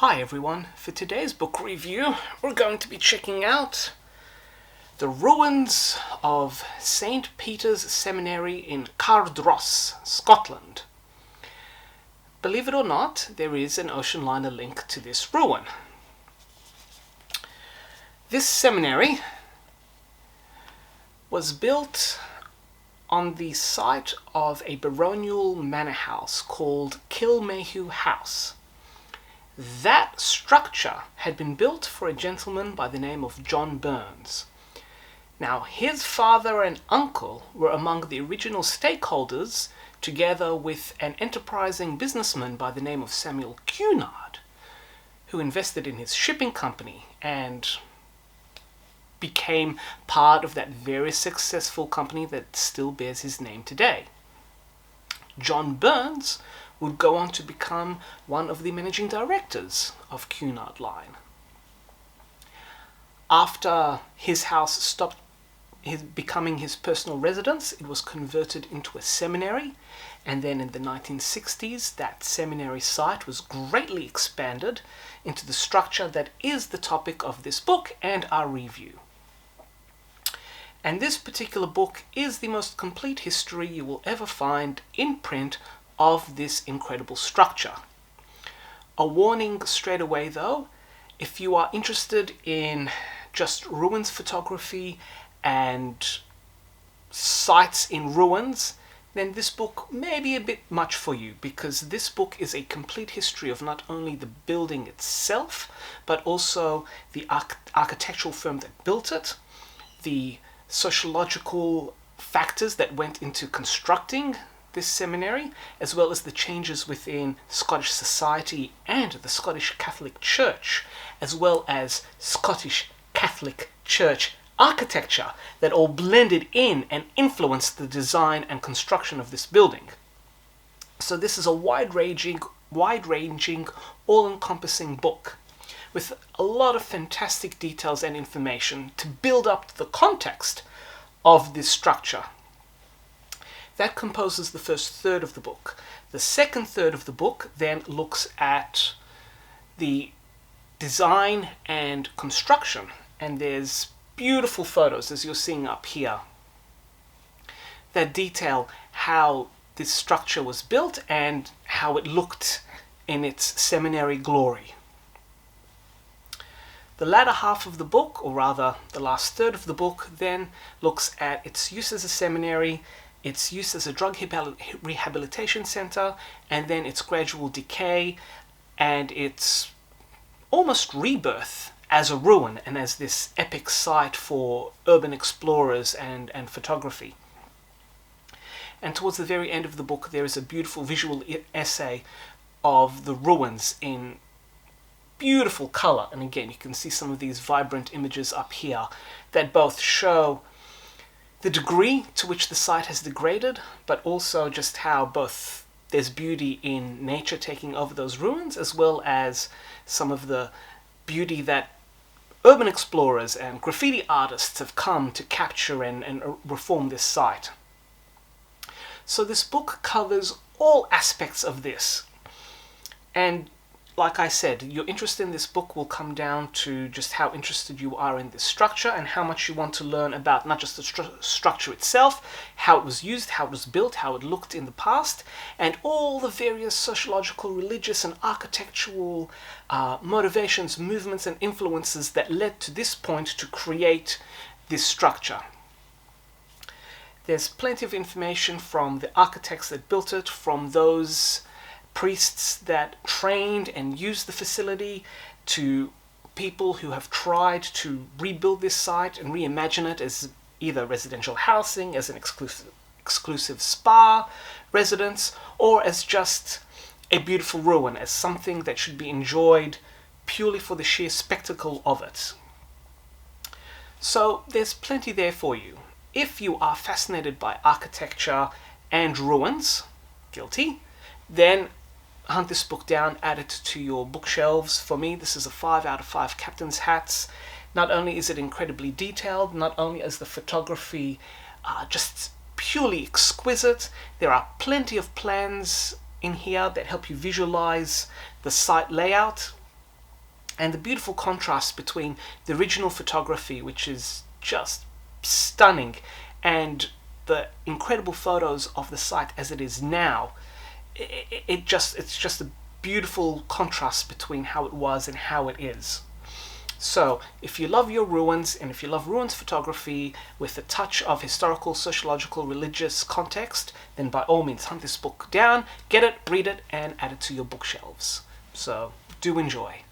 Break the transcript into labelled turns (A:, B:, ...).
A: Hi everyone, for today's book review we're going to be checking out the ruins of St. Peters Seminary in Cardross, Scotland. Believe it or not, there is an ocean liner link to this ruin. This seminary was built on the site of a baronial manor house called Kilmayhew House. That structure had been built for a gentleman by the name of John Burns. Now, his father and uncle were among the original stakeholders, together with an enterprising businessman by the name of Samuel Cunard, who invested in his shipping company and became part of that very successful company that still bears his name today. John Burns would go on to become one of the managing directors of Cunard Line. After his house stopped becoming his personal residence, it was converted into a seminary, and then in the 1960s that seminary site was greatly expanded into the structure that is the topic of this book and our review. And this particular book is the most complete history you will ever find in print of this incredible structure. A warning straight away though, if you are interested in just ruins photography and sites in ruins, then this book may be a bit much for you, because this book is a complete history of not only the building itself, but also the architectural firm that built it, the sociological factors that went into constructing this seminary, as well as the changes within Scottish society and the Scottish Catholic Church, as well as Scottish Catholic Church architecture that all blended in and influenced the design and construction of this building. So this is a wide-ranging, all-encompassing book with a lot of fantastic details and information to build up the context of this structure. That composes the first third of the book. The second third of the book then looks at the design and construction, and there's beautiful photos, as you're seeing up here, that detail how this structure was built and how it looked in its seminary glory. The latter half of the book, or rather the last third of the book, then looks at its use as a seminary, its use as a drug rehabilitation center, and then its gradual decay and its almost rebirth as a ruin and as this epic site for urban explorers and photography. And towards the very end of the book there is a beautiful visual essay of the ruins in beautiful color, and again you can see some of these vibrant images up here that both show the degree to which the site has degraded, but also just how both there's beauty in nature taking over those ruins, as well as some of the beauty that urban explorers and graffiti artists have come to capture and reform this site. So this book covers all aspects of this, and like I said, your interest in this book will come down to just how interested you are in this structure and how much you want to learn about not just the structure itself, how it was used, how it was built, how it looked in the past, and all the various sociological, religious, and architectural motivations, movements, and influences that led to this point to create this structure. There's plenty of information from the architects that built it, from those priests that trained and used the facility, to people who have tried to rebuild this site and reimagine it as either residential housing, as an exclusive spa residence, or as just a beautiful ruin, as something that should be enjoyed purely for the sheer spectacle of it. So there's plenty there for you. If you are fascinated by architecture and ruins, guilty, then hunt this book down, add it to your bookshelves. For me, this is a 5 out of 5 captain's hats. Not only is it incredibly detailed, not only is the photography just purely exquisite, there are plenty of plans in here that help you visualize the site layout. and the beautiful contrast between the original photography, which is just stunning, and the incredible photos of the site as it is now. It's just a beautiful contrast between how it was and how it is. So if you love your ruins, and if you love ruins photography with a touch of historical, sociological, religious context, then by all means hunt this book down, get it, read it, and add it to your bookshelves. So do enjoy.